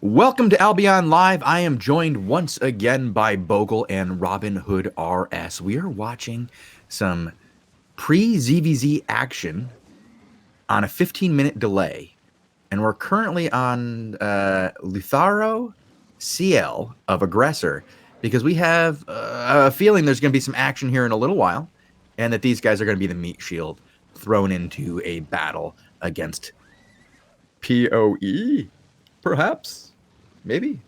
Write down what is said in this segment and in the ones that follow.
Welcome to Albion Live. I am joined once again by Bogul and RobinhoodRS. We are watching some pre-ZVZ action on a 15-minute delay, and we're currently on Lutharo CL of Aggressor because we have a feeling there's going to be some action here in a little while, and that these guys are going to be the meat shield thrown into a battle against PoE, perhaps. Maybe.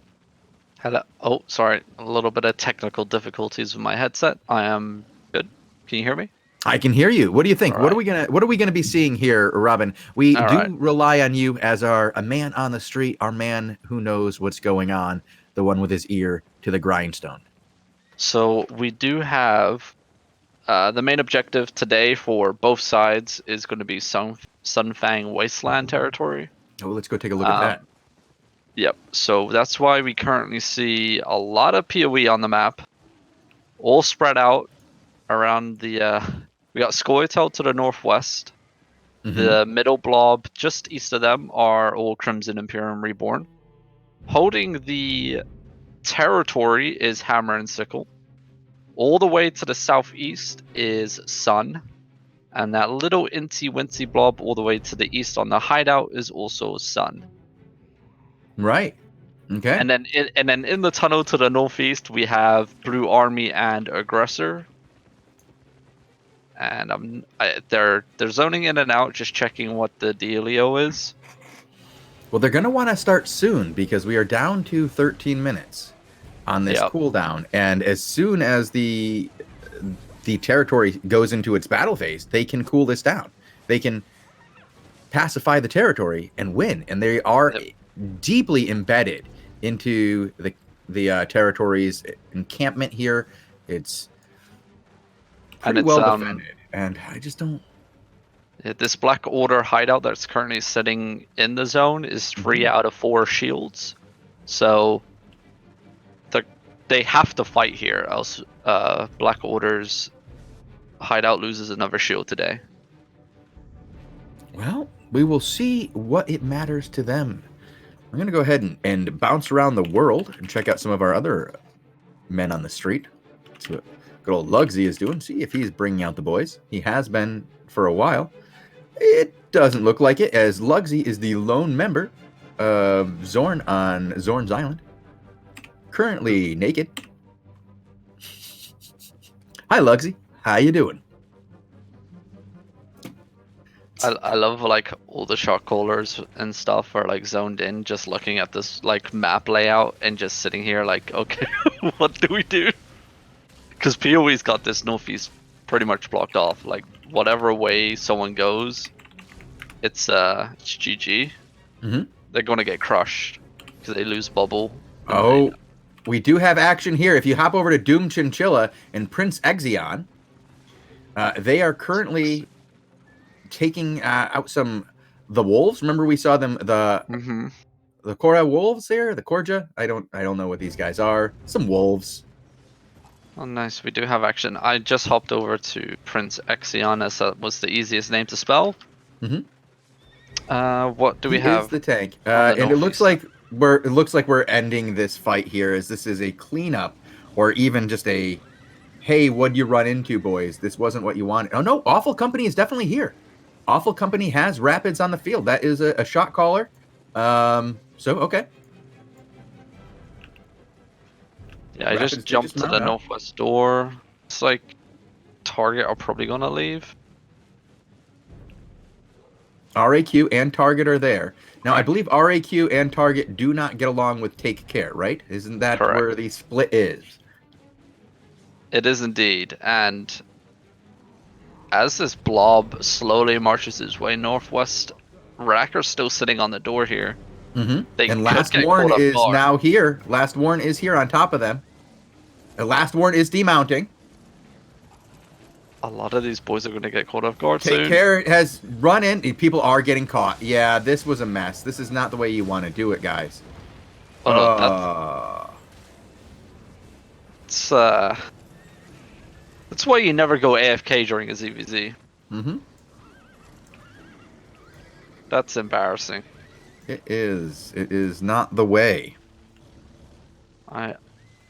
Hello. Oh, sorry. A little bit of technical difficulties with my headset. I am good. Can you hear me? I can hear you. What do you think? All What right. are we gonna be seeing here, Robin? We All do right. rely on you as a man on the street, our man who knows what's going on, the one with his ear to the grindstone. So we do have the main objective today for both sides is going to be Sunfang Wasteland territory. Oh, let's go take a look at that. Yep. So that's why we currently see a lot of PoE on the map, all spread out around the. We got Scoia'tael to the northwest. The middle blob just east of them are all Crimson Imperium Reborn. Holding the territory is Hammer and Sickle. All the way to the southeast is Sun. And that little incy wincy blob all the way to the east on the hideout is also Sun. Right. Okay. And then in the tunnel to the northeast we have Blue Army and Aggressor. And they're zoning in and out, just checking what the dealio is. Well, they're going to want to start soon because we are down to 13 minutes on this cooldown, and as soon as the territory goes into its battle phase, they can cool this down. They can pacify the territory and win, and they are deeply embedded into the territory's encampment here. It's pretty well defended, and I just don't. This Black Order hideout that's currently sitting in the zone is 3 out of 4 shields, so they have to fight here, else Black Order's hideout loses another shield today. Well, we will see what it matters to them. I'm going to go ahead and bounce around the world and check out some of our other men on the street. See what good old Lugsy is doing. See if he's bringing out the boys. He has been for a while. It doesn't look like it, as Lugsy is the lone member of Zorn on Zorn's Island. Currently naked. Hi, Lugsy. How you doing? I love like all the shot callers and stuff are like zoned in, just looking at this like map layout and just sitting here like, okay, what do we do? Because PoE's got this northeast pretty much blocked off. Like whatever way someone goes, it's GG. They're gonna get crushed because they lose bubble. Oh, we do have action here. If you hop over to Doom Chinchilla and Prince Exion, they are currently taking out the wolves. Remember we saw them the Korra wolves there, the Korja. I don't know what these guys are. Some wolves. Oh, nice. We do have action. I just hopped over to Prince Exion, as that was the easiest name to spell. What do we have? Is the tank, and it looks like we're ending this fight here, as this is a cleanup, or even just a, hey, what'd you run into, boys? This wasn't what you wanted. Oh no, Awful Company is definitely here. Awful Company has Rapids on the field. That is a shot caller. So okay. Yeah, I just jumped to the northwest door. It's like Target are probably gonna leave. RAQ and Target are there. Now, I believe RAQ and Target do not get along with Take Care, right? Isn't that where the split is? It is indeed. And as this blob slowly marches its way northwest, Racker's still sitting on the door here. And Last Warn is now here. Last Warn is here on top of them. The Last Warn is demounting. A lot of these boys are going to get caught off guard soon. Take Care has run in. People are getting caught. Yeah, this was a mess. This is not the way you want to do it, guys. Oh, no, that's why you never go AFK during a ZVZ. That's embarrassing. It is. It is not the way.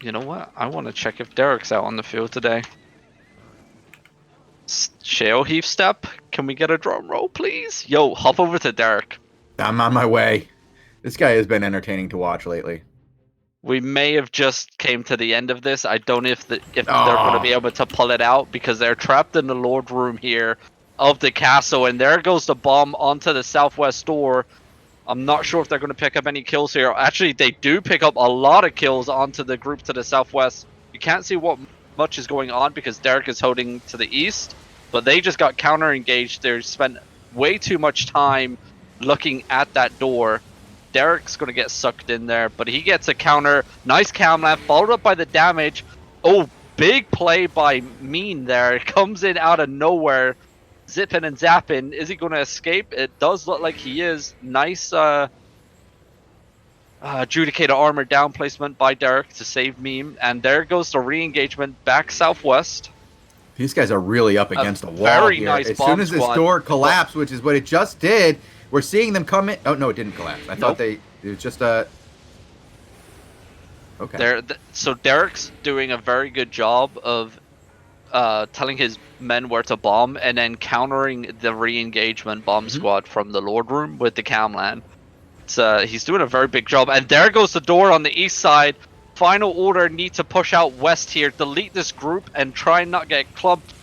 You know what? I want to check if Derek's out on the field today. Shale heave step. Can we get a drum roll, please? Yo, hop over to Derek. I'm on my way. This guy has been entertaining to watch lately. We may have just came to the end of this. I don't know if they're going to be able to pull it out because they're trapped in the Lord Room here of the castle, and there goes the bomb onto the southwest door. I'm not sure if they're going to pick up any kills here. Actually, they do pick up a lot of kills onto the group to the southwest. You can't see what much is going on because Derek is holding to the east, but they just got counter-engaged. They spent way too much time looking at that door. Derek's going to get sucked in there, but he gets a counter. Nice camland, followed up by the damage. Oh, big play by Mean there. It comes in out of nowhere. Zipping and zapping. Is he going to escape? It does look like he is. Nice Adjudicator armor down placement by Derek to save Meme. And there goes the re-engagement back southwest. These guys are really up against the wall very here. nice As soon as this door collapsed, which is what it just did, we're seeing them come in. Oh, no, it didn't collapse. I thought it was just a... Okay. So Derek's doing a very good job of telling his men where to bomb and then countering the re-engagement bomb squad from the Lord Room with the camland. He's doing a very big job. And there goes the door on the east side. Final Order need to push out west here, delete this group, and try and not get clubbed.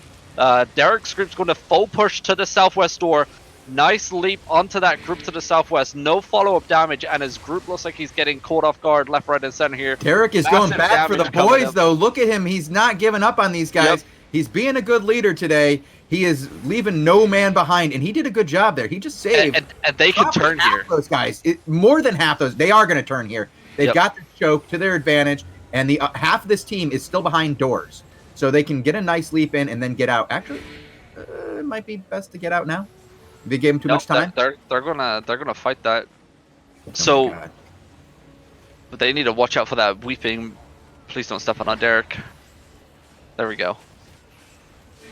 Derek's group's going to full push to the southwest door. Nice leap onto that group to the southwest. No follow-up damage, and his group looks like he's getting caught off guard left, right, and center here. Derek is going back for the boys, though. Look at him. He's not giving up on these guys. Yep. He's being a good leader today. He is leaving no man behind, and he did a good job there. He just saved. And they can turn here. Those guys, more than half those, they are going to turn here. They've got the choke to their advantage, and the half of this team is still behind doors, so they can get a nice leap in and then get out. Actually, it might be best to get out now. They gave him too much time. They're gonna fight that. So, but they need to watch out for that weeping. Please don't step on Derek. There we go.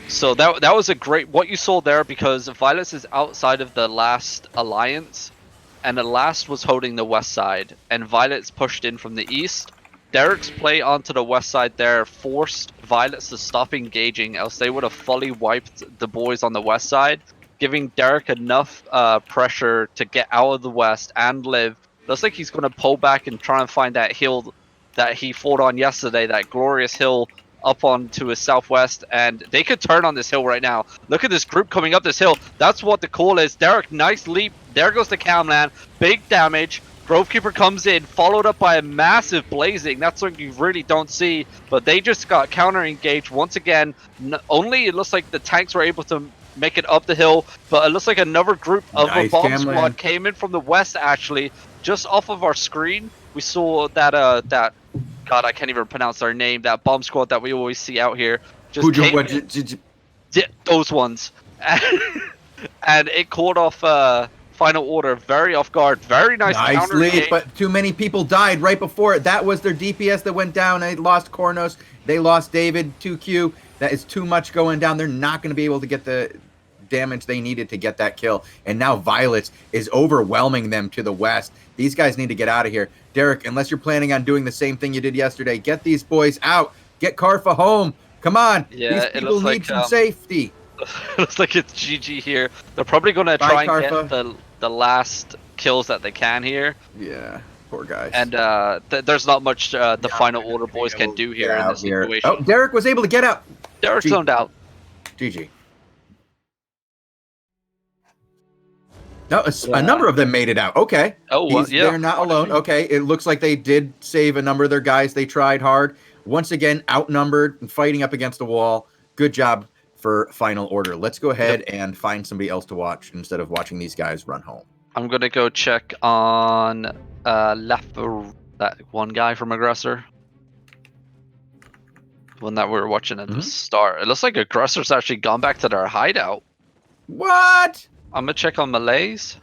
So that was a great what you saw there, because Violets is outside of the last alliance, and the last was holding the west side, and Violets pushed in from the east. Derek's play onto the west side there forced Violets to stop engaging, else they would have fully wiped the boys on the west side, giving Derek enough pressure to get out of the west and live. Looks like he's going to pull back and try and find that hill that he fought on yesterday, that glorious hill up onto his southwest, and they could turn on this hill right now. Look at this group coming up this hill. That's what the call is. Derek, nice leap. There goes the camland. Big damage. Grovekeeper comes in, followed up by a massive blazing. That's something you really don't see, but they just got counter-engaged once again. Only it looks like the tanks were able to make it up the hill, but it looks like another group of a bomb squad came in from the west, actually. Just off of our screen, we saw that, God, I can't even pronounce their name, that bomb squad that we always see out here. Just those ones. And it caught off Final Order very off guard. Very nice lead, but too many people died right before it. That was their DPS that went down. They lost Kornos. They lost David, 2Q. That is too much going down. They're not going to be able to get the damage they needed to get that kill. And now Violets is overwhelming them to the west. These guys need to get out of here. Derek, unless you're planning on doing the same thing you did yesterday, get these boys out. Get Karfa home. Come on. Yeah, these people need some safety. It looks like it's GG here. They're probably going to try and get the last kills that they can here. Yeah, poor guys. And there's not much the Final Order boys can do here in this situation. Oh, Derek was able to get out. Derek's zoned out. GG. No, a number of them made it out. Okay. Oh, well, yeah. They're not alone. Okay, it looks like they did save a number of their guys. They tried hard. Once again, outnumbered and fighting up against a wall. Good job for Final Order. Let's go ahead and find somebody else to watch instead of watching these guys run home. I'm going to go check on that one guy from Aggressor. One that we were watching at the start. It looks like Aggressor's actually gone back to their hideout. What? I'm gonna check on Malays.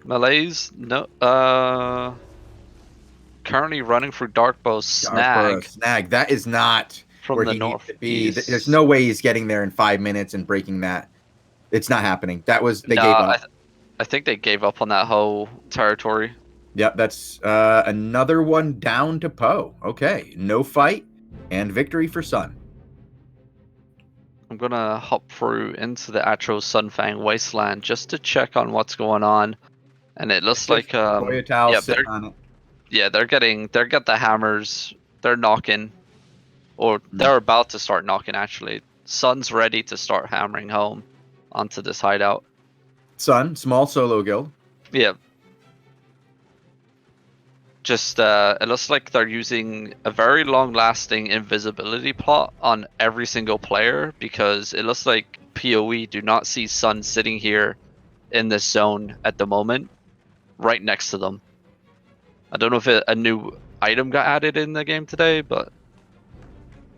Malays, no. Currently running through Darkbow Snag. Snag. That is not from where the he north. Needs to be. There's no way he's getting there in 5 minutes and breaking that. It's not happening. That was they gave up. I think they gave up on that whole territory. Yep, that's another one down to Poe. Okay, no fight and victory for Sun. I'm gonna hop through into the actual Sunfang Wasteland just to check on what's going on, and it looks like Koyatal yeah, sitting on it. they're got the hammers, they're knocking, or they're about to start knocking actually. Sun's ready to start hammering home onto this hideout. Sun, small solo guild. Yeah. Just it looks like they're using a very long-lasting invisibility plot on every single player, because it looks like PoE do not see Sun sitting here in this zone at the moment, right next to them. I don't know if a new item got added in the game today, but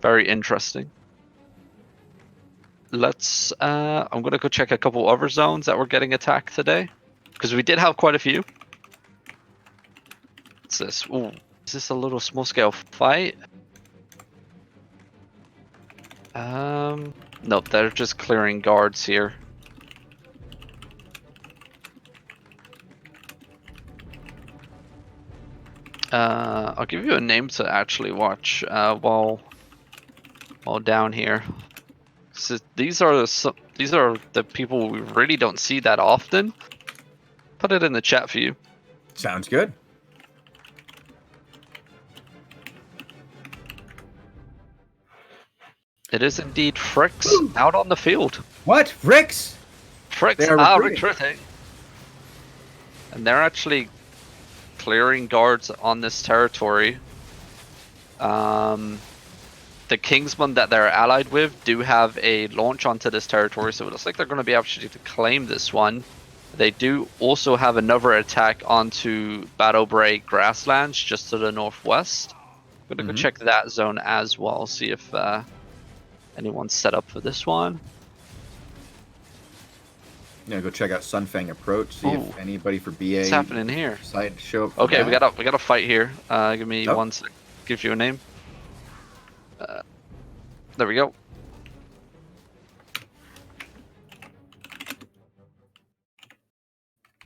very interesting. Let's I'm gonna go check a couple other zones that were getting attacked today, because we did have quite a few. What's this? Ooh, is this a little small-scale fight? Nope, they're just clearing guards here. I'll give you a name to actually watch while down here. So these are the people we really don't see that often. Put it in the chat for you. Sounds good. It is indeed Fricks out on the field. What? Fricks? Fricks are recruiting. And they're actually clearing guards on this territory. The Kingsmen that they're allied with do have a launch onto this territory, so it looks like they're going to be able to claim this one. They do also have another attack onto Battlebray Grasslands just to the northwest. I'm going to go check that zone as well, see if anyone's set up for this one. I'm gonna go check out Sunfang Approach, see if anybody for BA. What's happening here? Decided to show up. Okay, we got a fight here. Give me 1 sec. Give you a name. There we go.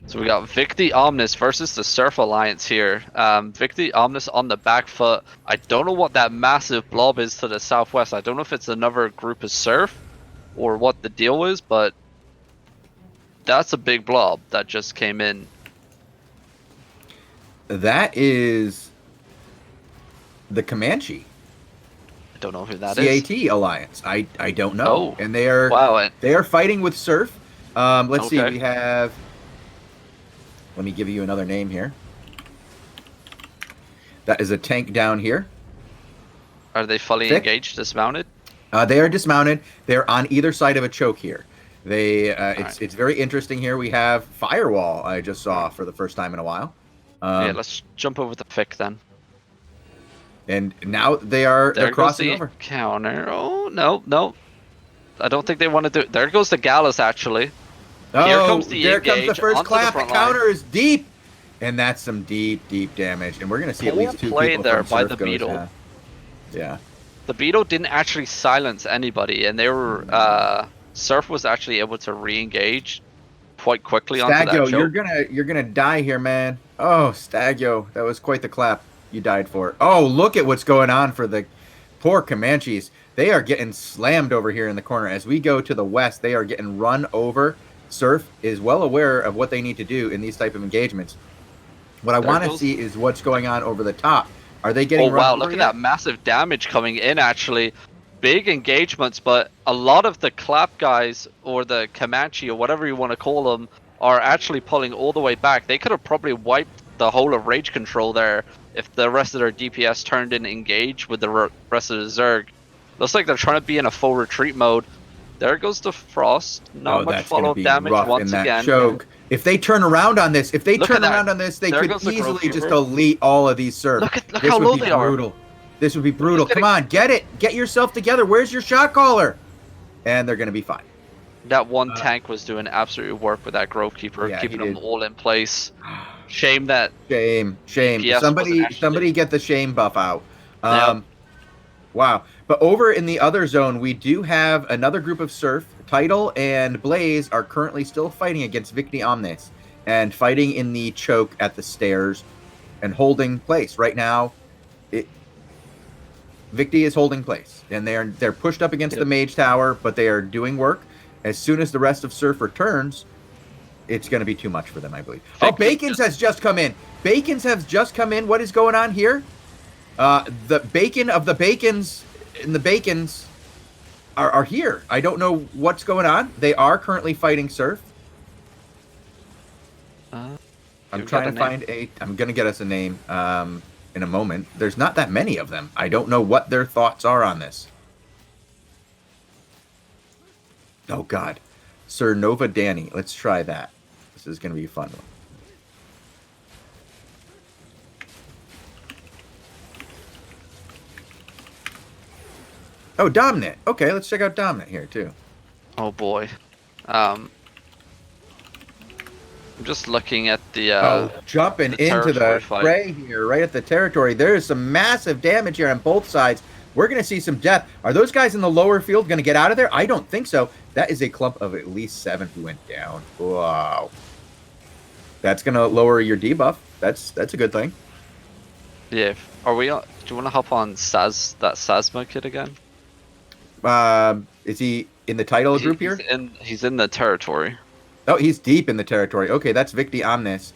So we got Victi Omnis versus the Surf Alliance here. Victi Omnis on the back foot. I don't know what that massive blob is to the southwest. I don't know if it's another group of Surf or what the deal is, but that's a big blob that just came in. That is the Comanche. I don't know who that is. CAT Alliance. I don't know. Oh, and they are fighting with Surf. Let's see. We have. Let me give you another name here. That is a tank down here. Are they fully engaged, dismounted? They are dismounted. They're on either side of a choke here. It's very interesting here. We have Firewall. I just saw for the first time in a while. Yeah, let's jump over the Fick then. And now they're crossing over. Counter. Oh no. I don't think they want to do it. There goes the Gallus actually. Oh, here comes the there comes the first clap. The counter is deep. And that's some deep damage. And we're gonna see at least two people there from by Surf the goes Beetle. down. Yeah. The Beetle didn't actually silence anybody, and they were Surf was actually able to re-engage quite quickly onto that choke. you're gonna die here, man. Oh, Stagio, that was quite the clap you died for. Oh, look at what's going on for the poor Comanches. They are getting slammed over here in the corner. As we go to the west, they are getting run over. Surf is well aware of what they need to do in these type of engagements. What I want to see is what's going on over the top. Are they getting run over look at yet? that massive damage coming in actually. Big engagements, but a lot of the clap guys or the Comanche or whatever you want to call them are actually pulling all the way back. They could have probably wiped the whole of Rage Control there if the rest of their DPS turned in engage with the rest of the Zerg. Looks like they're trying to be in a full retreat mode. There goes the Frost. Not much follow-up damage once again. Choke. If they turn around on this, they could easily just elite all of these Surf. Look how low they are. This would be brutal. Come on, get it. Get yourself together. Where's your shot caller? And they're going to be fine. That one tank was doing absolute work with that Grove Keeper, keeping them all in place. Shame that. Shame. Somebody get the shame buff out. Wow. But over in the other zone, we do have another group of Surf. Tidal and Blaze are currently still fighting against Victi Omnis. and fighting in the choke at the stairs and holding place. Right now, Victi is holding place, and they're pushed up against the mage tower, but they are doing work. As soon as the rest of Surf returns, it's going to be too much for them, I believe. Oh, Bacons has just come in. Bacons has just come in. What is going on here? The bacon of the bacons and the bacons are here. I don't know what's going on. They are currently fighting Surf. I'm trying to find I'm going to get us a name in a moment. There's not that many of them. I don't know what their thoughts are on this. Oh, God. Sir Nova Danny. Let's try that. This is going to be a fun one. Oh, Dominant. Okay, let's check out Dominant here, too. Oh, boy. I'm just looking at the jumping into the fray here, right at the territory. There is some massive damage here on both sides. We're going to see some death. Are those guys in the lower field going to get out of there? I don't think so. That is a clump of at least 7 who went down. Wow. That's going to lower your debuff. That's a good thing. Yeah. Are we? Do you want to hop on Saz, that Sazma kid again? Is he in the title group here? He's in the territory. Oh, he's deep in the territory. Okay, that's Victi Omnis.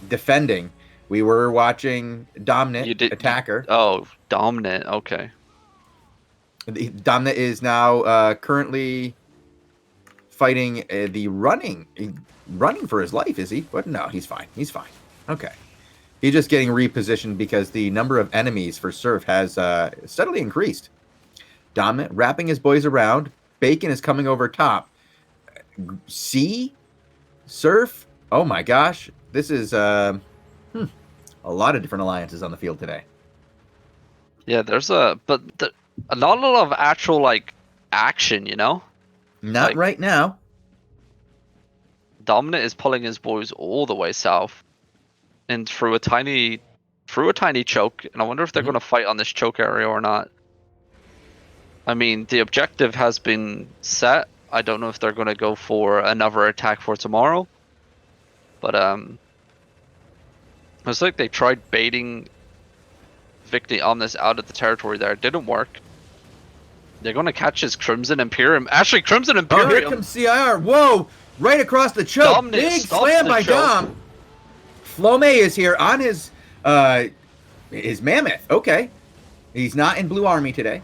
Defending. We were watching Dominant attacker. Oh, Dominant. Okay. Dominant is now currently fighting the running for his life. Is he? What? No, he's fine. He's fine. Okay. He's just getting repositioned because the number of enemies for Surf has steadily increased. Dominant wrapping his boys around. Bacon is coming over top. C? Surf? Oh my gosh. This is a lot of different alliances on the field today. Yeah, there's not a lot of actual like action, you know? Not like, right now. Dominant is pulling his boys all the way south and through a tiny choke, and I wonder if they're going to fight on this choke area or not. I mean, the objective has been set. I don't know if they're going to go for another attack for tomorrow. But it's like they tried baiting Victi Omnis out of the territory there. It didn't work. They're going to catch his Crimson Imperium. Actually, Crimson Imperium. Oh, here comes CIR. Whoa! Right across the choke. Dominant big slam by Dom. Flome is here on his mammoth. Okay. He's not in Blue Army today.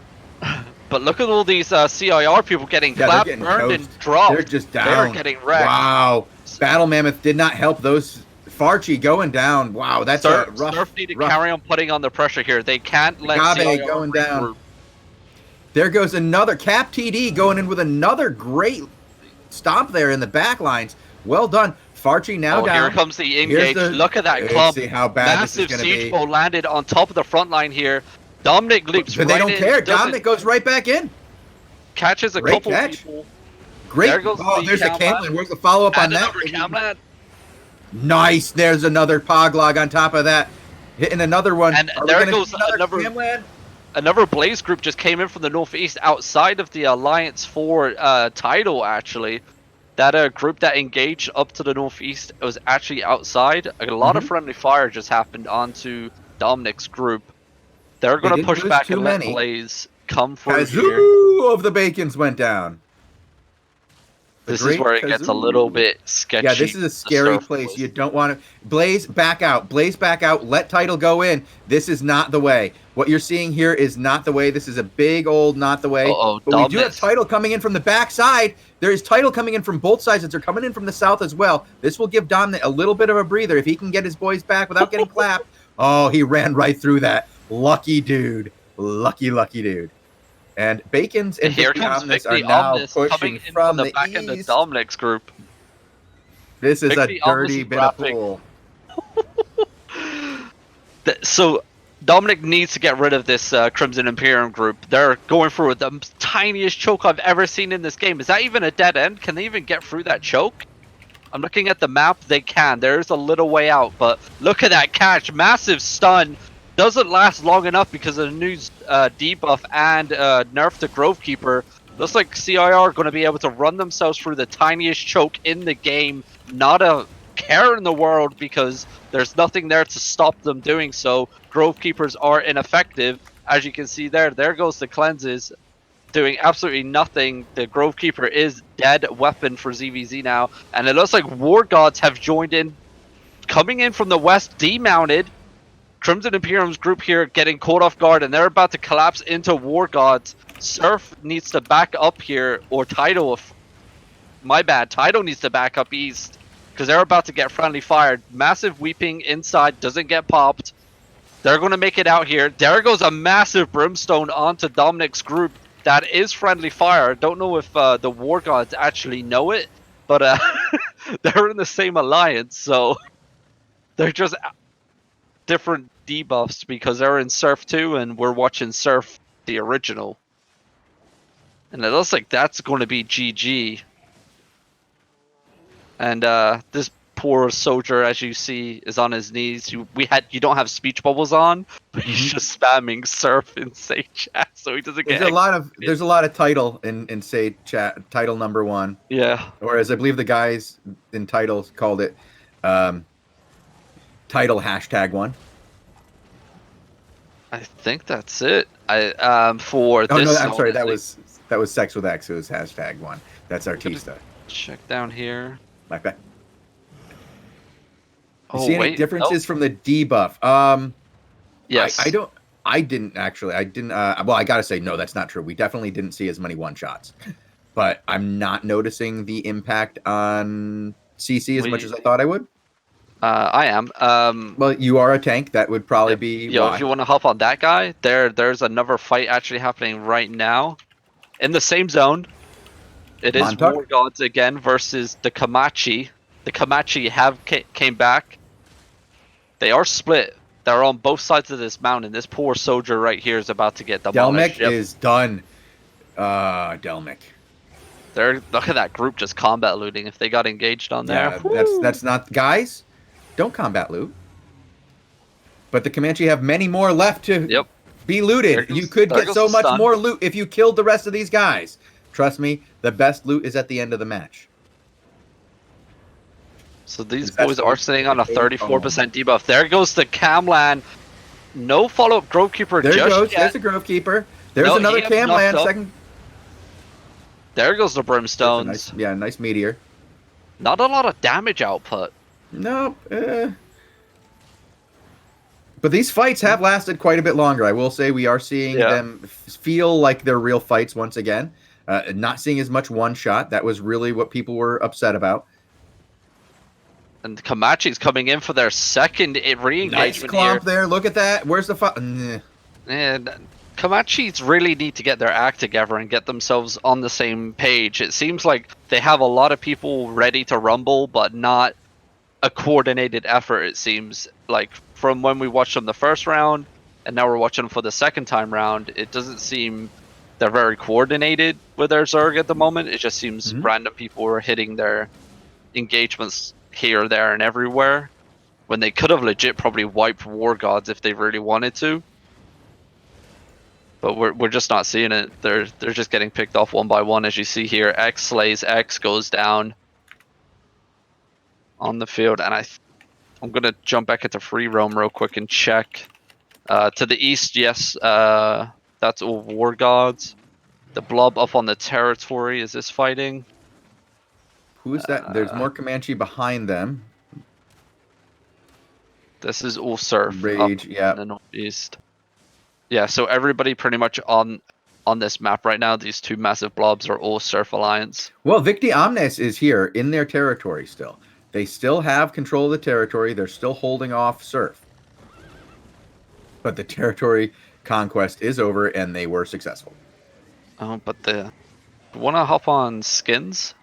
But look at all these CIR people getting clapped, burned, and dropped. They're just down. They're getting wrecked. Wow. Battle Mammoth did not help those. Farchi going down. Wow, that's a rough. Surf need to carry on putting on the pressure here. They can't let CIR going down. There goes another Cap TD going in with another great stomp there in the back lines. Well done. Farchi now down. Here comes the engage. Look at that clump. See how bad Massive this is going to be. siege bow landed on top of the front line here. Dominic leaps but right in. They don't care. Dominic goes right back in. Catches a couple people. Great. There's a Camlin. Where's the follow-up on that? Nice. There's another Poglog on top of that. Hitting another one. And there goes another Blaze group just came in from the northeast outside of the Alliance 4 title, actually. That group that engaged up to the northeast was actually outside. A lot of friendly fire just happened onto Dominic's group. They're going to push back and let Blaze come through here. Kazoo of the Bacons went down. This is where it gets a little bit sketchy. Yeah, this is a scary place. You don't want to... Blaze, back out. Blaze, back out. Let Title go in. This is not the way. What you're seeing here is not the way. This is a big old not the way. But we do have Title coming in from the backside. There is Title coming in from both sides. They're coming in from the south as well. This will give Dominic a little bit of a breather if he can get his boys back without getting clapped. Oh, he ran right through that. Lucky dude. Lucky dude. And Bacon's and here comes Victi Omnis pushing from the back end of Dominic's group. This is a dirty bit of pool. So Dominic needs to get rid of this Crimson Imperium group. They're going through the tiniest choke I've ever seen in this game. Is that even a dead end? Can they even get through that choke? I'm looking at the map. They can. There's a little way out, but look at that catch. Massive stun. Doesn't last long enough because of the new debuff and nerf to Grovekeeper. Looks like CIR are going to be able to run themselves through the tiniest choke in the game. Not a care in the world because there's nothing there to stop them doing so. Grove Keepers are ineffective. As you can see there goes the cleanses, doing absolutely nothing. The Grove Keeper is dead weapon for ZVZ now, and it looks like War Gods have joined in, coming in from the west, demounted. Crimson Imperium's group here getting caught off guard, and they're about to collapse into War Gods. Surf needs to back up here, or Tidal, my bad, Tidal needs to back up east, because they're about to get friendly fired. Massive Weeping inside, doesn't get popped. They're going to make it out here. There goes a massive Brimstone onto Dominic's group. That is friendly fire. Don't know if the War Gods actually know it, but they're in the same alliance, so they're just different debuffs because they're in Surf 2 and we're watching Surf the original. And it looks like that's going to be GG. And this poor soldier, as you see, is on his knees. You don't have speech bubbles on, but he's just spamming Surf in Say chat so he doesn't get. There's a lot of title in Say chat. Title number 1. Yeah. Or as I believe the guys in title called it, title #1. I think that's it. For oh, this. No, I'm sorry. That was Sex with X. It was #1. That's Artista. Check down here. Like that. Oh, see any differences from the debuff? Yes. I didn't actually. Well, I gotta say, no, that's not true. We definitely didn't see as many one-shots, but I'm not noticing the impact on CC as much as I thought I would. I am. Well, you are a tank. That would probably be. Yo, if you want to hop on that guy, there's another fight actually happening right now, in the same zone. It is War Gods again versus the Kamachi. The Kamachi came back. They are split. They're on both sides of this mountain. This poor soldier right here is about to get demolished. Delmic is done. Delmic. Look at that group just combat looting. If they got engaged on there, yeah, that's not guys. Don't combat loot. But the Comanche have many more left to be looted. You could get so much more loot if you killed the rest of these guys. Trust me, the best loot is at the end of the match. So these boys are sitting on a 34% debuff. There goes the Camlan. No follow-up Grove Keeper just yet. There's a Grove Keeper. There's another Camlan. Second. There goes the Brimstones. Nice meteor. Not a lot of damage output. No. But these fights have lasted quite a bit longer. I will say we are seeing them feel like they're real fights once again. Not seeing as much one-shot. That was really what people were upset about. And Kamachi's coming in for their second re-engagement nice clomp there. Look at that. Where's the fight? And Kamachi's really need to get their act together and get themselves on the same page. It seems like they have a lot of people ready to rumble, but not a coordinated effort, it seems. Like, from when we watched them the first round, and now we're watching them for the second time round, it doesn't seem they're very coordinated with their Zerg at the moment. It just seems random people are hitting their engagements here, there, and everywhere, when they could have legit probably wiped War Gods if they really wanted to. But we're just not seeing it. They're just getting picked off one by one, as you see here. X slays X, goes down on the field, and I'm gonna jump back into free roam real quick and check. To the east, yes, that's all War Gods. The blob up on the territory, is this fighting? Who is that? There's more Comanche behind them. This is all Surf. Rage, in the northeast. Yeah, so everybody pretty much on this map right now, these two massive blobs are all Surf Alliance. Well, Victi Omnes is here in their territory still. They still have control of the territory. They're still holding off Surf. But the territory conquest is over, and they were successful. Oh, but want to hop on Skins?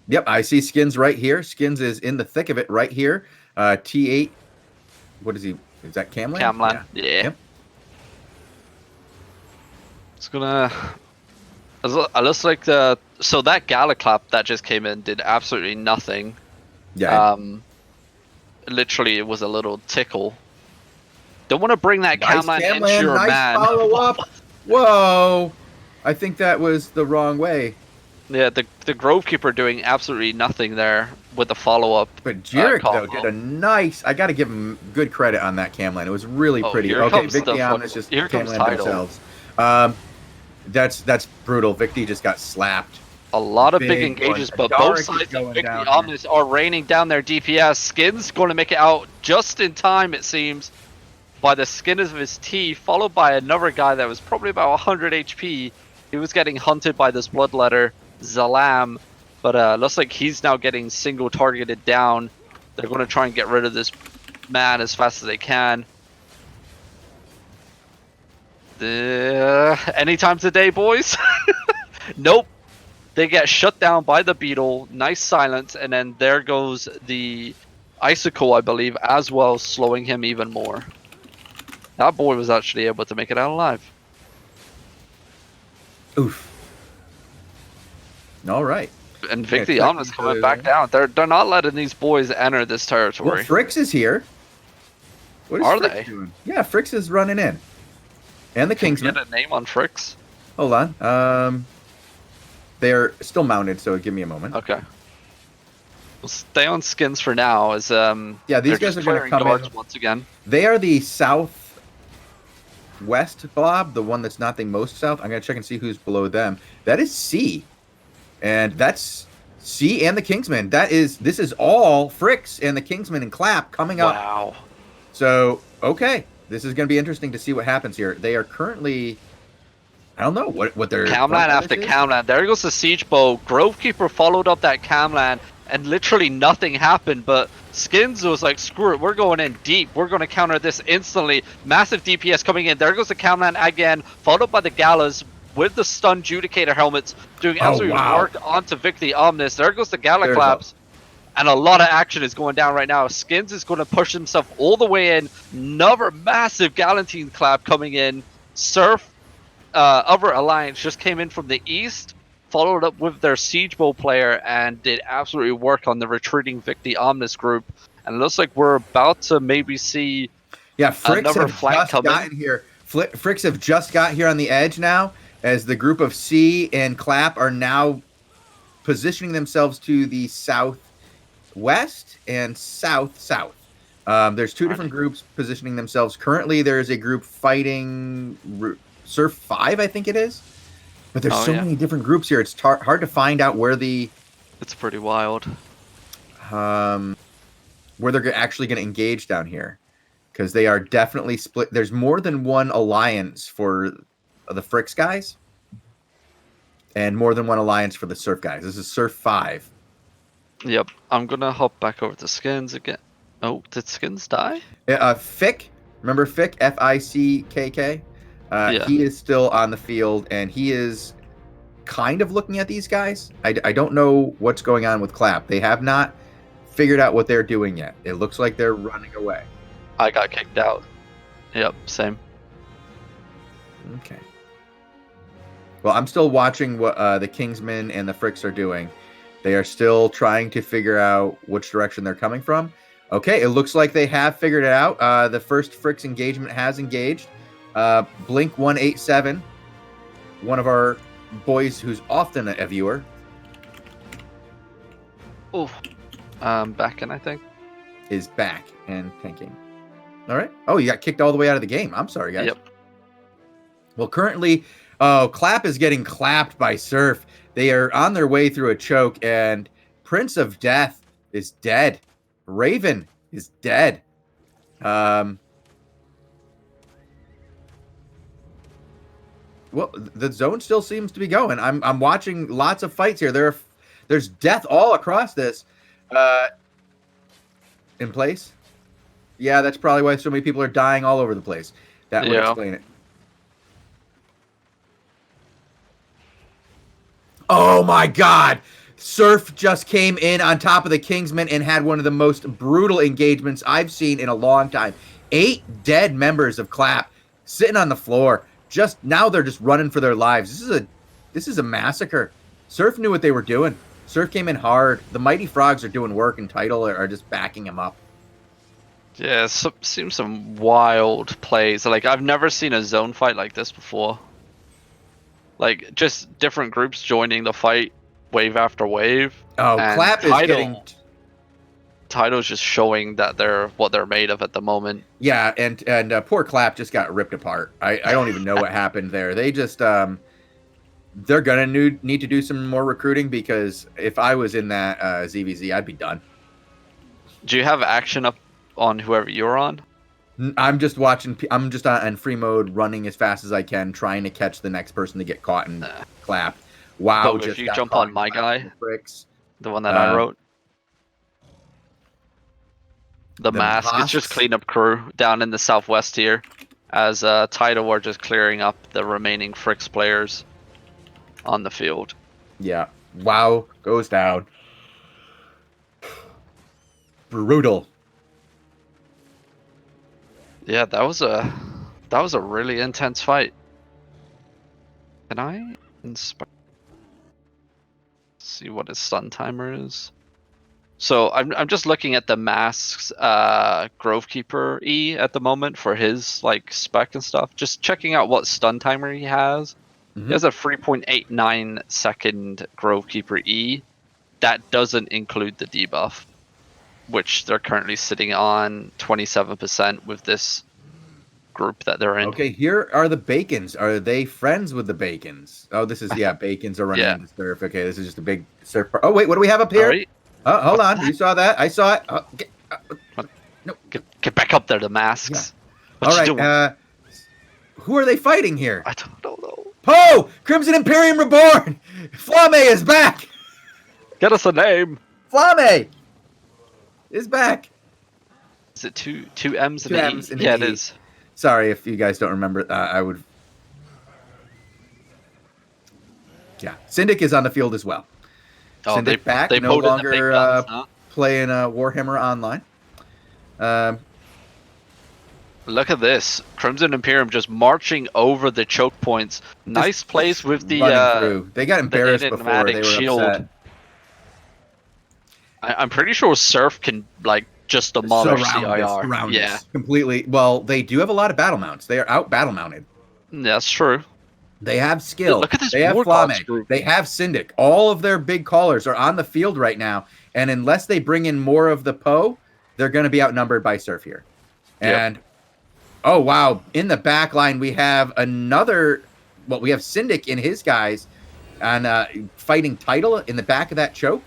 Yep, I see Skins right here. Skins is in the thick of it right here. T8. What is he? Is that Camlan? Camlan, yeah. Yep. It's gonna... It looks like so that Galaclap that just came in did absolutely nothing. Yeah. Literally, it was a little tickle. Don't want to bring that Camlan into your man. Follow up. Whoa. I think that was the wrong way. Yeah, the Grovekeeper doing absolutely nothing there with the follow-up. But Jarek, though, combo. did a nice... I got to give him good credit on that cam land. It was really Oh, pretty. here Okay, comes Vic the the Omnis just here cam comes land Tidal. themselves. That's brutal. Victy just got slapped. A lot of big Big engages, one. but Darek both is sides of going Vic down the Omnis are raining down their DPS. Skin's going to make it out just in time, it seems, by the skin of his teeth, followed by another guy that was probably about 100 HP. He was getting hunted by this bloodletter, Zalam, but looks like he's now getting single targeted down. They're going to try and get rid of this man as fast as they can. Any time today, boys? Nope. They get shut down by the beetle. Nice silence, and then there goes the icicle, I believe, as well, slowing him even more. That boy was actually able to make it out alive. Oof. All right. And Vic the Omnis coming back down. They're not letting these boys enter this territory. Well, Fricks is here. What is Are Fricks they? doing? Yeah, Fricks is running in. And the Kingsman. Get a name on Fricks? Hold on. They're still mounted, so give me a moment. Okay. We'll stay on skins for now, as yeah, these guys are going to come in once again. They are the southwest blob, the one that's not the most south. I'm going to check and see who's below them. That is C, and that's C and the Kingsman. This is all Fricks and the Kingsman and Clap coming up. Wow. So okay, this is going to be interesting to see what happens here. They are currently, I don't know what they're... Camland after Camland. There goes the Siege Bow. Grovekeeper followed up that Camland, and literally nothing happened, but Skins was like, screw it, we're going in deep. We're going to counter this instantly. Massive DPS coming in. There goes the Camland again, followed by the Galas with the stun Judicator helmets, doing absolute work onto Vic the Omnis. There goes the Gala Claps. And a lot of action is going down right now. Skins is going to push himself all the way in. Another massive Galantine Clap coming in. Surf, other Alliance just came in from the east, followed up with their Siege Bow player, and did absolutely work on the retreating Vic the Omnis group. And it looks like we're about to maybe see another flank coming. Here. Fricks have just got here on the edge now, as the group of C and Clap are now positioning themselves to the southwest and south-south. There's two different groups positioning themselves. Currently, there is a group fighting Surf 5, I think it is. But there's many different groups here. It's hard to find out where It's pretty wild. Where they're actually going to engage down here. Because they are definitely split. There's more than one alliance for the Fricks guys. And more than one alliance for the Surf guys. This is Surf 5. Yep. I'm going to hop back over to Skins again. Oh, did Skins die? Fick. Remember Fick? Fickk? He is still on the field, and he is kind of looking at these guys. I don't know what's going on with Clap. They have not figured out what they're doing yet. It looks like they're running away. I got kicked out. Yep, same. Okay. Well, I'm still watching what the Kingsmen and the Fricks are doing. They are still trying to figure out which direction they're coming from. Okay, it looks like they have figured it out. The first Fricks engagement has engaged. Blink 187, one of our boys who's often a viewer. Oh, back in, I think. Is back and tanking. All right. Oh, you got kicked all the way out of the game. I'm sorry, guys. Yep. Well, currently, Clap is getting clapped by Surf. They are on their way through a choke, and Prince of Death is dead. Raven is dead. Well, the zone still seems to be going. I'm watching lots of fights here. There's death all across this. In place. Yeah, that's probably why so many people are dying all over the place. That would explain it. Oh my God! Surf just came in on top of the Kingsman and had one of the most brutal engagements I've seen in a long time. 8 dead members of Clap sitting on the floor. Just now, they're just running for their lives. This is a massacre. Surf knew what they were doing. Surf came in hard. The Mighty Frogs are doing work, and Tidal are just backing him up. Yeah, seems some wild plays. Like, I've never seen a zone fight like this before. Like, just different groups joining the fight. wave after wave. Oh, and Clap is getting... Title's just showing that they're what they're made of at the moment. Yeah, and poor Clap just got ripped apart. I don't even know what happened there. They just they're gonna need to do some more recruiting, because if I was in that ZVZ, I'd be done. Do you have action up on whoever you're on? I'm just watching. I'm just on free mode, running as fast as I can, trying to catch the next person to get caught and clapped. Wow! But if you jump on my guy, the one that I wrote, the mask, it's just cleanup crew down in the southwest here, as Tidal are just clearing up the remaining Fricks players on the field. Yeah. Wow goes down. Brutal. Yeah, that was a really intense fight. Can I inspire? See what his stun timer is. So I'm just looking at the mask's Grovekeeper E at the moment for his like spec and stuff. Just checking out what stun timer he has. Mm-hmm. He has a 3.89 second Grovekeeper E. That doesn't include the debuff, which they're currently sitting on 27% with this group that they're in. Okay, here are the Bacons. Are they friends with the Bacons? Oh, this is, yeah, Bacons are running into surf. Okay, this is just a big surf. Oh, wait, what do we have up here? Right. Oh, hold on. You saw that? I saw it. Oh, no. Get back up there, the masks. Yeah. All right, who are they fighting here? I don't know. Poe! Crimson Imperium Reborn! Flame is back! Get us a name. Flame is back. Is it two M's and an E? Yeah, it is. Sorry if you guys don't remember. I would... Yeah. Syndic is on the field as well. Oh, Syndic back, they no longer guns, huh? playing Warhammer Online. Look at this. Crimson Imperium just marching over the choke points. Nice plays with the... They got embarrassed before they were shield. upset. I'm pretty sure Surf can, like, just demolish CIR. Yeah. Completely. Well, they do have a lot of battle mounts. They are out battle mounted. That's true. They have skill. Look at this. They have Flame. They have Syndic. All of their big callers are on the field right now. And unless they bring in more of the Poe, they're going to be outnumbered by Surf here. And, oh, wow. In the back line, we have another... Well, we have Syndic in his guys and fighting Tidal in the back of that choke.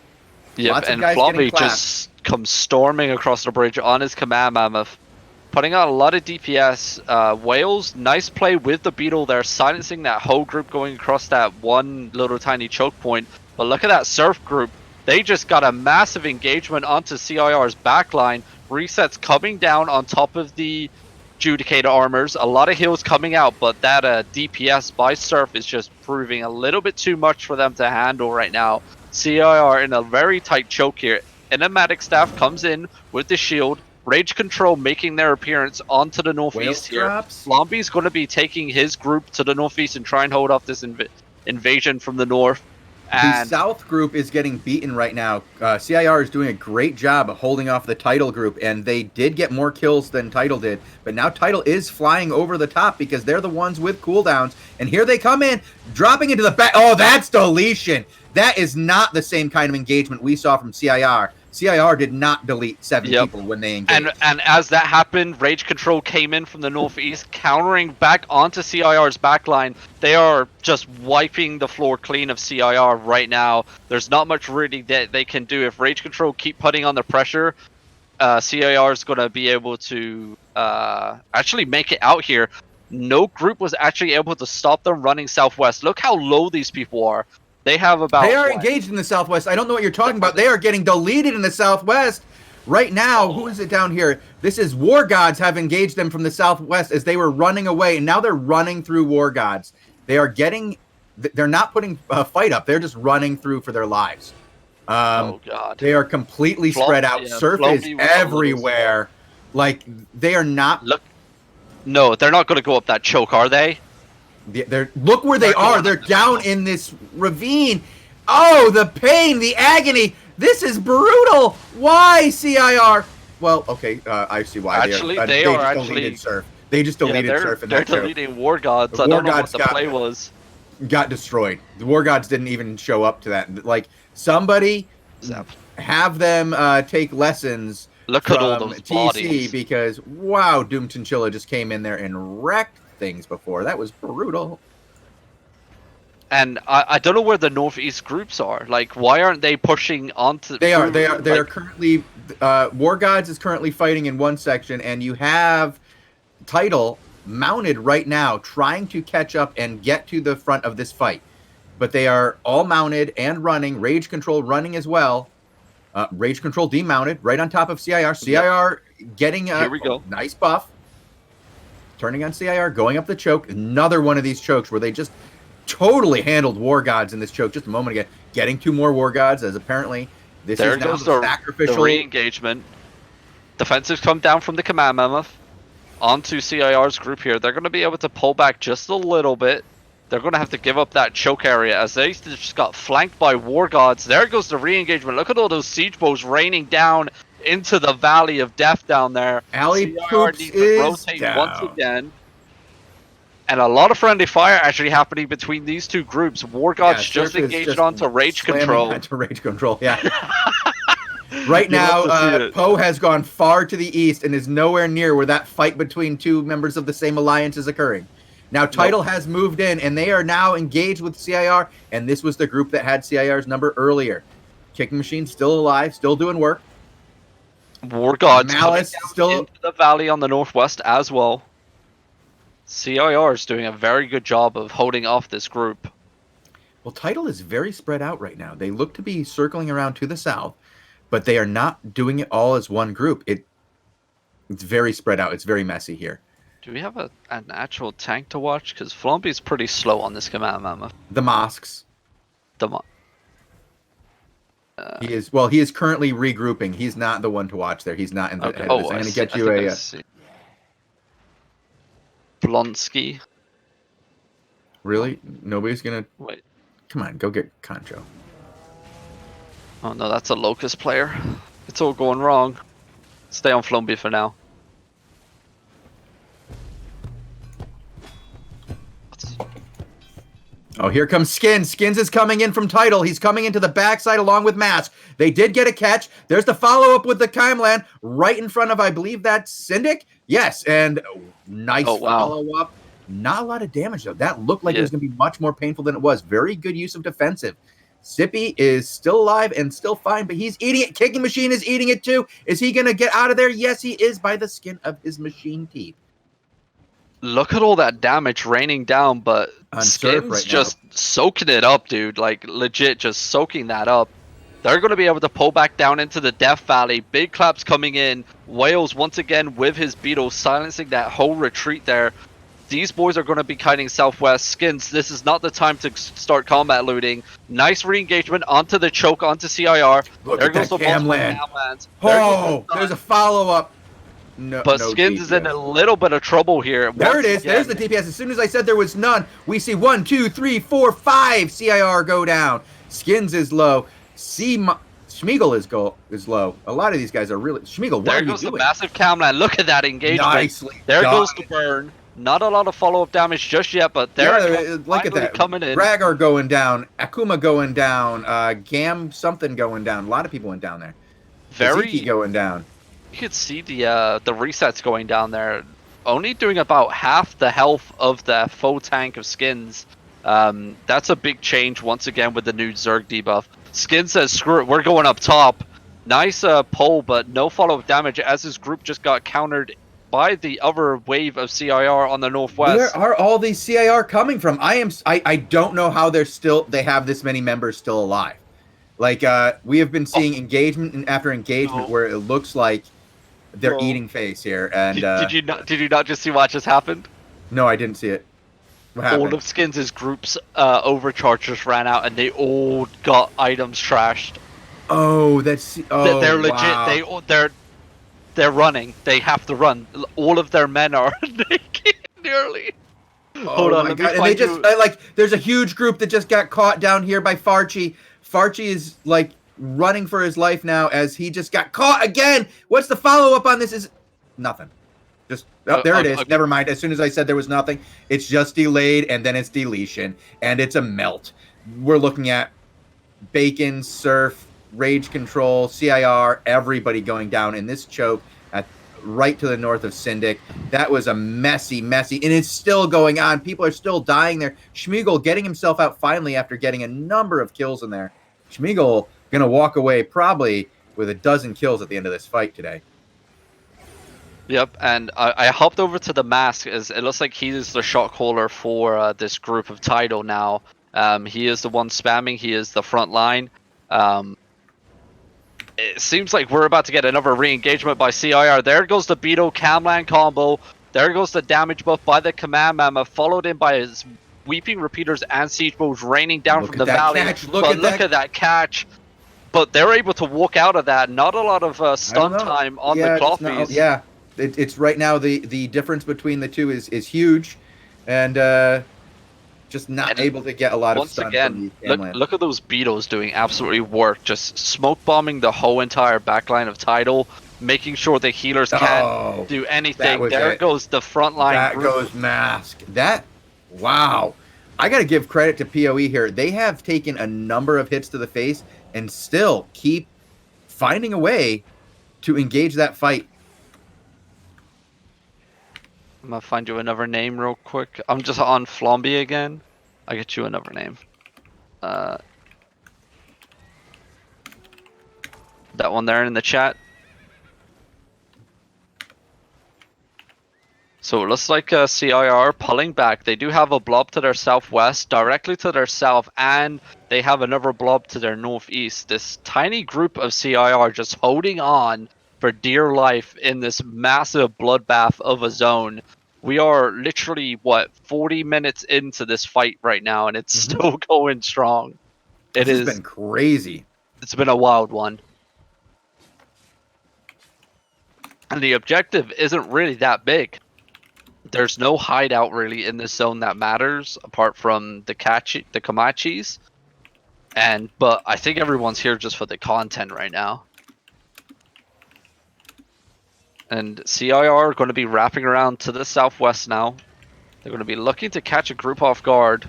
Yep, and Flobby just comes storming across the bridge on his command mammoth, putting out a lot of DPS. Wales, nice play with the Beetle there, silencing that whole group going across that one little tiny choke point. But look at that Surf group. They just got a massive engagement onto CIR's backline. Resets coming down on top of the Judicator armors. A lot of heals coming out, but that DPS by Surf is just proving a little bit too much for them to handle right now. CIR in a very tight choke here. Enigmatic Staff comes in with the shield. Rage Control making their appearance onto the northeast here. Flomby's going to be taking his group to the northeast and try and hold off this invasion from the north. And the south group is getting beaten right now. CIR is doing a great job of holding off the Tidal group, and they did get more kills than Tidal did. But now Tidal is flying over the top because they're the ones with cooldowns. And here they come in, dropping into the back. Oh, that's deletion. That is not the same kind of engagement we saw from CIR. CIR did not delete 7 people when they engaged. And as that happened, Rage Control came in from the northeast, countering back onto CIR's backline. They are just wiping the floor clean of CIR right now. There's not much really that they can do. If Rage Control keep putting on the pressure, CIR is going to be able to actually make it out here. No group was actually able to stop them running southwest. Look how low these people are. They have about... They are engaged in the southwest. I don't know what you're talking about. They are getting deleted in the southwest. Right now, who is it down here? This is War Gods have engaged them from the southwest as they were running away, and now they're running through War Gods. They are getting... They're not putting a fight up. They're just running through for their lives. Oh, God. They are completely spread out. Surf is everywhere. Like, they are not... Look. No, they're not going to go up that choke, are they? Look where they are. They're down in this ravine. Oh, the pain, the agony. This is brutal. Why, CIR? Well, okay, I see why. Actually, they are just deleted Surf. They just deleted Surf. They're deleting War Gods. I don't know what the play was. got destroyed. The War Gods didn't even show up to that. Like, somebody Zap. have them take lessons Look at all from those TC bodies. because, wow, Doom Chinchilla just came in there and wrecked things before. That was brutal. And I don't know where the northeast groups are. Like, why aren't they pushing onto? They are currently War Gods is currently fighting in one section, and you have Title mounted right now, trying to catch up and get to the front of this fight. But they are all mounted and running. Rage Control running as well. Rage Control demounted right on top of CIR. CIR getting a Here we go. Nice buff. Turning on CIR, going up the choke. Another one of these chokes where they just totally handled War Gods in this choke just a moment ago. Getting 2 more War Gods as apparently this There is now goes the sacrificial the re-engagement. Defensives come down from the Command Mammoth onto CIR's group here. They're going to be able to pull back just a little bit. They're going to have to give up that choke area as they just got flanked by War Gods. There goes the re-engagement. Look at all those siege bows raining down into the Valley of Death down there. Ali CIR Poops needs to is rotate down. once again. And a lot of friendly fire actually happening between these two groups. War Gods just engaged onto Rage Control. Onto Rage Control, yeah. Right now, Poe has gone far to the east and is nowhere near where that fight between 2 members of the same alliance is occurring. Now, Title has moved in, and they are now engaged with CIR, and this was the group that had CIR's number earlier. Kicking Machine still alive, still doing work. War Gods Malice still into the valley on the northwest as well. CIR is doing a very good job of holding off this group. Well, Title is very spread out right now. They look to be circling around to the south, but they are not doing it all as one group. It's very spread out. It's very messy here. Do we have an actual tank to watch? Because Flumpy's pretty slow on this Command Mammoth. The Mosques. He is currently regrouping. He's not the one to watch there. He's not in the head of this. I'm going to get you a... Blonsky. Really? Nobody's going to... Wait. Come on, go get Concho. Oh no, that's a Locust player. It's all going wrong. Stay on Flumpy for now. Oh, here comes Skins. Skins is coming in from Title. He's coming into the backside along with Mask. They did get a catch. There's the follow-up with the Chimeland right in front of, I believe that's Syndic? Yes, and nice follow-up. Not a lot of damage, though. That looked like it was going to be much more painful than it was. Very good use of defensive. Sippy is still alive and still fine, but he's eating it. Kicking Machine is eating it, too. Is he going to get out of there? Yes, he is by the skin of his machine teeth. Look at all that damage raining down, but Skins right just soaking it up, dude. Like, legit just soaking that up. They're going to be able to pull back down into the Death Valley. Big claps coming in. Wales once again with his beetle silencing that whole retreat there. These boys are going to be kiting southwest. Skins, this is not the time to start combat looting. Nice re-engagement onto the choke, onto CIR. Look there goes the Camlands. Oh, there's a follow-up. No, but Skins is in a little bit of trouble here. There it is. There's the DPS. As soon as I said there was none, we see 1, 2, 3, 4, 5 CIR go down. Skins is low. Schmiegel is low. A lot of these guys are really... Schmiegel, what are you doing? There goes the massive Camland. Look at that engagement. Nicely there goes the burn. Not a lot of follow-up damage just yet, but they're look at that. Coming in. Rhaegar going down. Akuma going down. Gam something going down. A lot of people went down there. Ziki going down. You could see the resets going down there, only doing about half the health of the full tank of Skins. That's a big change once again with the new Zerg debuff. Skins says, screw it, we're going up top. Nice pull, but no follow-up damage as his group just got countered by the other wave of CIR on the northwest. Where are all these CIR coming from? I don't know how they have this many members still alive. Like we have been seeing engagement after engagement where it looks like they're eating face here. And did you not just see what just happened? No, I didn't see it. What happened? All of Skins' groups overchargers ran out and they all got items trashed. Oh, they're legit. Wow. They're running. They have to run. All of their men are naked nearly. Hold on, my God. And they just there's a huge group that just got caught down here by Farchi. Farchi is like running for his life now as he just got caught again. What's the follow-up on this? Is nothing. Just there it is. Never mind. As soon as I said there was nothing, it's just delayed, and then it's deletion, and it's a melt. We're looking at Bacon, Surf, Rage Control, CIR, everybody going down in this choke at right to the north of Syndic. That was a messy, and it's still going on. People are still dying there. Schmiegel getting himself out finally after getting a number of kills in there. Schmiegel going to walk away probably with a dozen kills at the end of this fight today. Yep, and I hopped over to the mask as it looks like he's the shot caller for this group of Tidal now. He is the one spamming. He is the front line. It seems like we're about to get another re-engagement by CIR. There goes the Beetle Camland combo. There goes the damage buff by the Command Mammoth, followed in by his Weeping Repeaters and Siege Bows raining down from the valley. Look at that catch. But they're able to walk out of that. Not a lot of stun time on the Clothies. Yeah. It's right now the difference between the two is huge, and just not able to get a lot of stun. Once again, look at those Beetles doing absolutely work, just smoke bombing the whole entire backline of Tidal, making sure the healers can't do anything. There goes the front line. That goes Mask. Wow. I got to give credit to PoE here. They have taken a number of hits to the face and still keep finding a way to engage that fight. I'm gonna find you another name real quick. I'm just on Flomby again. I'll get you another name. That one there in the chat. So it looks like CIR pulling back. They do have a blob to their southwest, directly to their south, and they have another blob to their northeast. This tiny group of CIR just holding on for dear life in this massive bloodbath of a zone. We are literally, 40 minutes into this fight right now, and it's still going strong. It's been crazy. It's been a wild one. And the objective isn't really that big. There's no hideout really in this zone that matters, apart from the Kamachis. But I think everyone's here just for the content right now. And CIR are going to be wrapping around to the southwest now. They're going to be looking to catch a group off guard.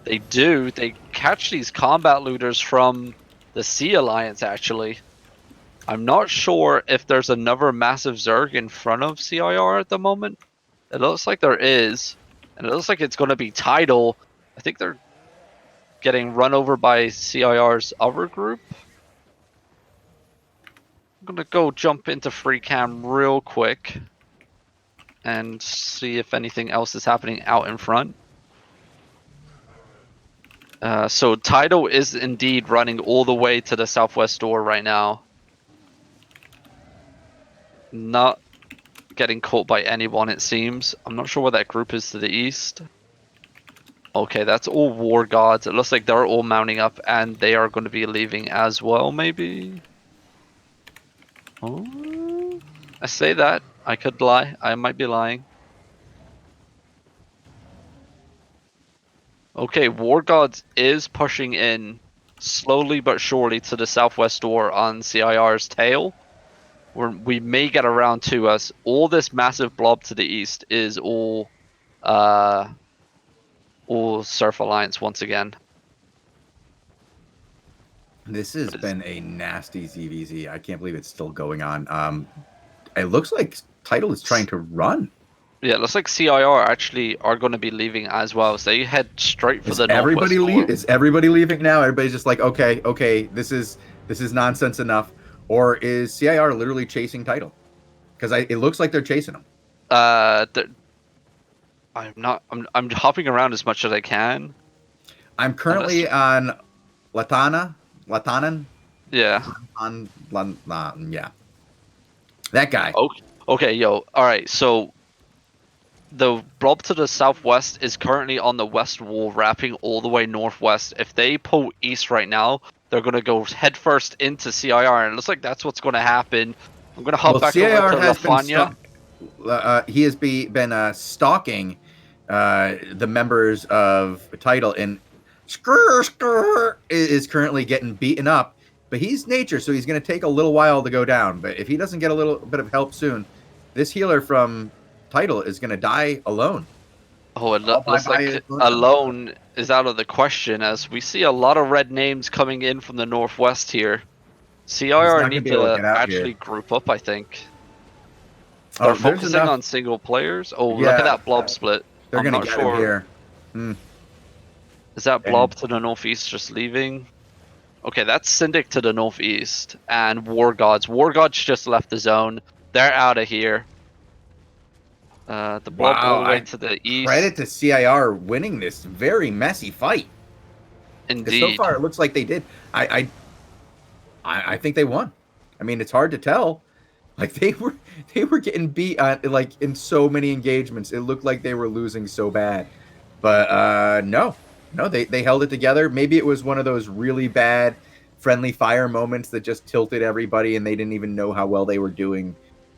They do. They catch these combat looters from the Sea Alliance, actually. I'm not sure if there's another massive Zerg in front of CIR at the moment. It looks like there is. And it looks like it's going to be Tidal. I think they're getting run over by CIR's other group. I'm gonna go jump into free cam real quick and see if anything else is happening out in front. So Tidal is indeed running all the way to the southwest door right now. Not getting caught by anyone, it seems. I'm not sure where that group is to the east. Okay, that's all War Gods. It looks like they're all mounting up and they are going to be leaving as well, maybe? Oh, I say that. I could lie. I might be lying. Okay, War Gods is pushing in slowly but surely to the southwest door on CIR's tail. We may get around to us. All this massive blob to the east is all Surf Alliance once again. This has been a nasty ZVZ. I can't believe it's still going on. It looks like Tidal is trying to run. Yeah, it looks like CIR actually are going to be leaving as well. So they head straight for the northwest door. Is everybody leaving now? Everybody's just like, okay, this is nonsense enough. Or is CIR literally chasing Tidal? Because it looks like they're chasing them. I'm not. I'm hopping around as much as I can. I'm currently on Latanan. Yeah. Yeah. That guy. Okay, yo. All right. So the blob to the southwest is currently on the west wall, wrapping all the way northwest. If they pull east right now, they're gonna go headfirst into CIR, and it looks like that's what's gonna happen. I'm gonna hop back CIR over to Lafanya. He has been stalking the members of Tidal, and Skrr is currently getting beaten up. But he's nature, so he's going to take a little while to go down. But if he doesn't get a little bit of help soon, this healer from title is going to die alone. Oh, it All looks by like lonesome. alone is out of the question, as we see a lot of red names coming in from the northwest here. He's CIR not going to need be able to to get out actually here. group up, I think. They're Oh, there's focusing enough. on single players. Oh, look at Yeah, that blob split. they're I'm going to not get him sure. here. Hmm. Is that And blob to the northeast just leaving? Okay, that's Syndic to the northeast. And War Gods. War Gods just left the zone. They're out of here. The blob all wow, the way I to the credit east. to CIR winning this very messy fight. Because so Indeed. far it looks like they did. I think they won. I mean, it's hard to tell. Like they were getting beat on like in so many engagements. It looked like they were losing so bad. But no, they held it together. Maybe it was one of those really bad friendly fire moments that just tilted everybody and they didn't even know how well they were doing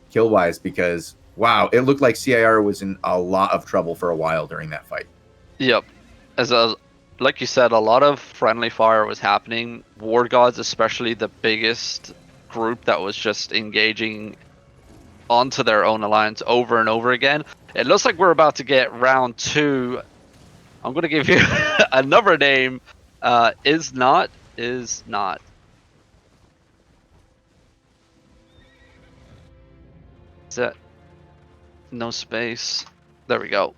kill wise because wow, it looked like CIR was in a lot of trouble for a while during that fight. Yep. Like you said, a lot of friendly fire was happening. War Gods, especially the biggest group that was just engaging onto their own alliance over and over again. It looks like we're about to get round 2. I'm going to give you another name. Is not. Is not. Is that no space? There we go.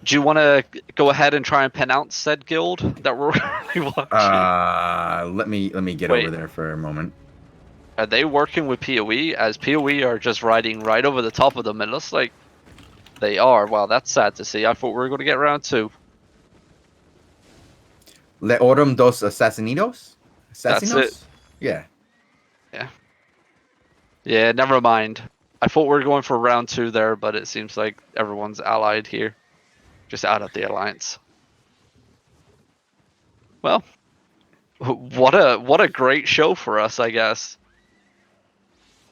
Do you want to go ahead and try and pronounce said guild that we're watching? Let me get over Wait, there for a moment. are they working with PoE? As PoE are just riding right over the top of them. It looks like they are. Wow, that's sad to see. I thought we were going to get round 2. Le Orum dos Assassininos? That's it. Assassinos? Yeah. Yeah. Yeah, never mind. I thought we were going for round 2 there, but it seems like everyone's allied here. Just out of the alliance. Well, what a great show for us, I guess.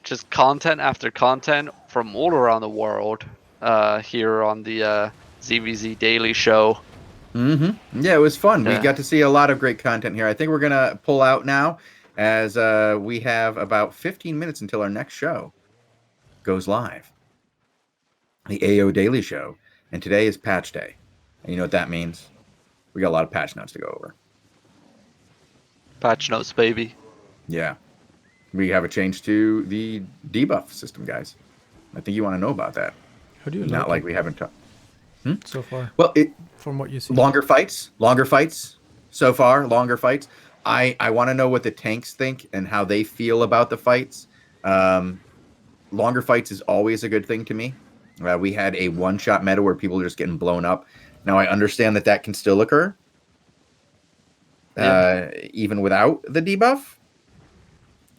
Just content after content from all around the world here on the ZVZ Daily Show. Mm-hmm. Yeah, it was fun. We Yeah. got to see a lot of great content here. I think we're gonna pull out now as we have about 15 minutes until our next show goes live. The AO Daily Show. And today is patch day. And you know what that means? We got a lot of patch notes to go over. Patch notes, baby. Yeah. We have a change to the debuff system, guys. I think you want to know about that. How do you Not like it we haven't talked. so far? Well, From what you see, longer fights so far. Longer fights. I want to know what the tanks think and how they feel about the fights. Longer fights is always a good thing to me. We had a one-shot meta where people are just getting blown up. Now I understand that can still occur, even without the debuff,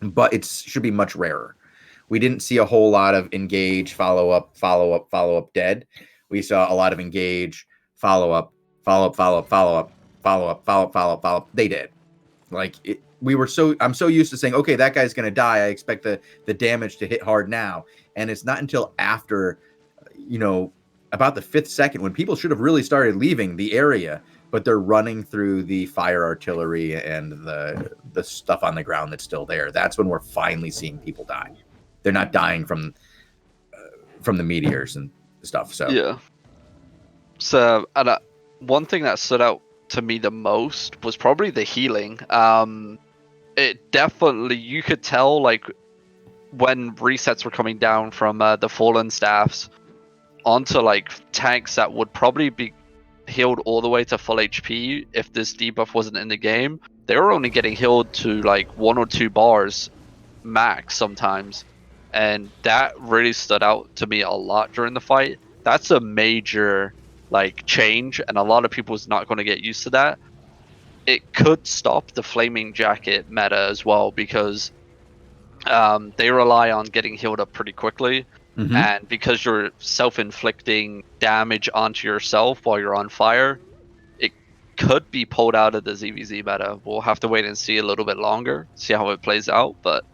but it should be much rarer. We didn't see a whole lot of engage, follow up, dead. We saw a lot of engage, follow up, they did. Like I'm so used to saying, okay, that guy's gonna die. I expect the damage to hit hard now, and it's not until after, about the 5th second when people should have really started leaving the area, but they're running through the fire artillery and the stuff on the ground that's still there. That's when we're finally seeing people die. They're not dying from the meteors and stuff. So Yeah. So, and one thing that stood out to me the most was probably the healing. It definitely, you could tell, like, when resets were coming down from the fallen staffs onto, like, tanks that would probably be healed all the way to full HP if this debuff wasn't in the game, they were only getting healed to, like, 1 or 2 bars max sometimes. And that really stood out to me a lot during the fight. That's a major, like, change, and a lot of people's not going to get used to that. It could stop the flaming jacket meta as well, because they rely on getting healed up pretty quickly, and because you're self-inflicting damage onto yourself while you're on fire, it could be pulled out of the ZVZ meta. We'll have to wait and see a little bit longer, see how it plays out. But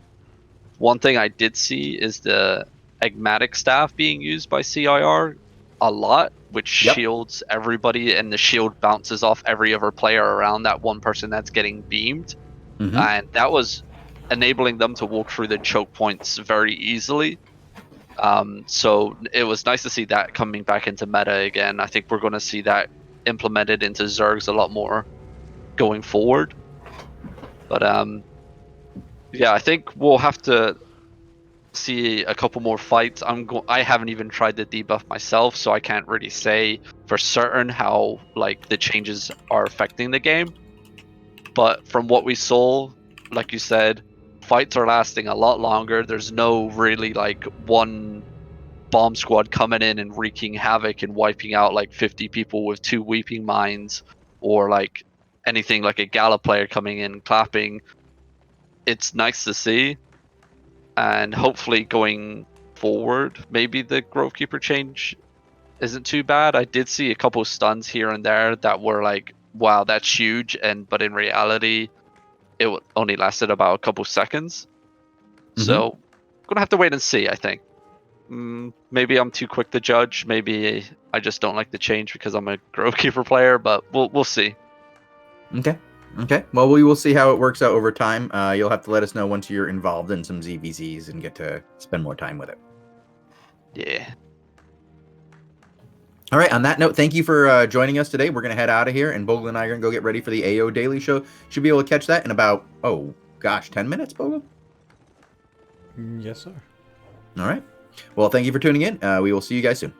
one thing I did see is the Enigmatic staff being used by CIR a lot, which shields everybody, and the shield bounces off every other player around that one person that's getting beamed. And that was enabling them to walk through the choke points very easily. So it was nice to see that coming back into meta again. I think we're going to see that implemented into Zergs a lot more going forward. But yeah, I think we'll have to see a couple more fights. I haven't even tried the debuff myself, so I can't really say for certain how like the changes are affecting the game. But from what we saw, like you said, fights are lasting a lot longer. There's no really like one bomb squad coming in and wreaking havoc and wiping out like 50 people with 2 weeping mines, or like anything like a Gala player coming in clapping. It's nice to see, and hopefully going forward, maybe the Grovekeeper change isn't too bad. I did see a couple stuns here and there that were like, wow, that's huge, but in reality, it only lasted about a couple seconds. So, gonna have to wait and see, I think. Maybe I'm too quick to judge. Maybe I just don't like the change because I'm a Grovekeeper player, but we'll see. Okay. Okay. Well, we will see how it works out over time. You'll have to let us know once you're involved in some ZVZs and get to spend more time with it. Yeah. All right. On that note, thank you for joining us today. We're going to head out of here, and Bogul and I are going to go get ready for the AO Daily Show. Should be able to catch that in about, 10 minutes, Bogul? Yes, sir. All right. Well, thank you for tuning in. We will see you guys soon.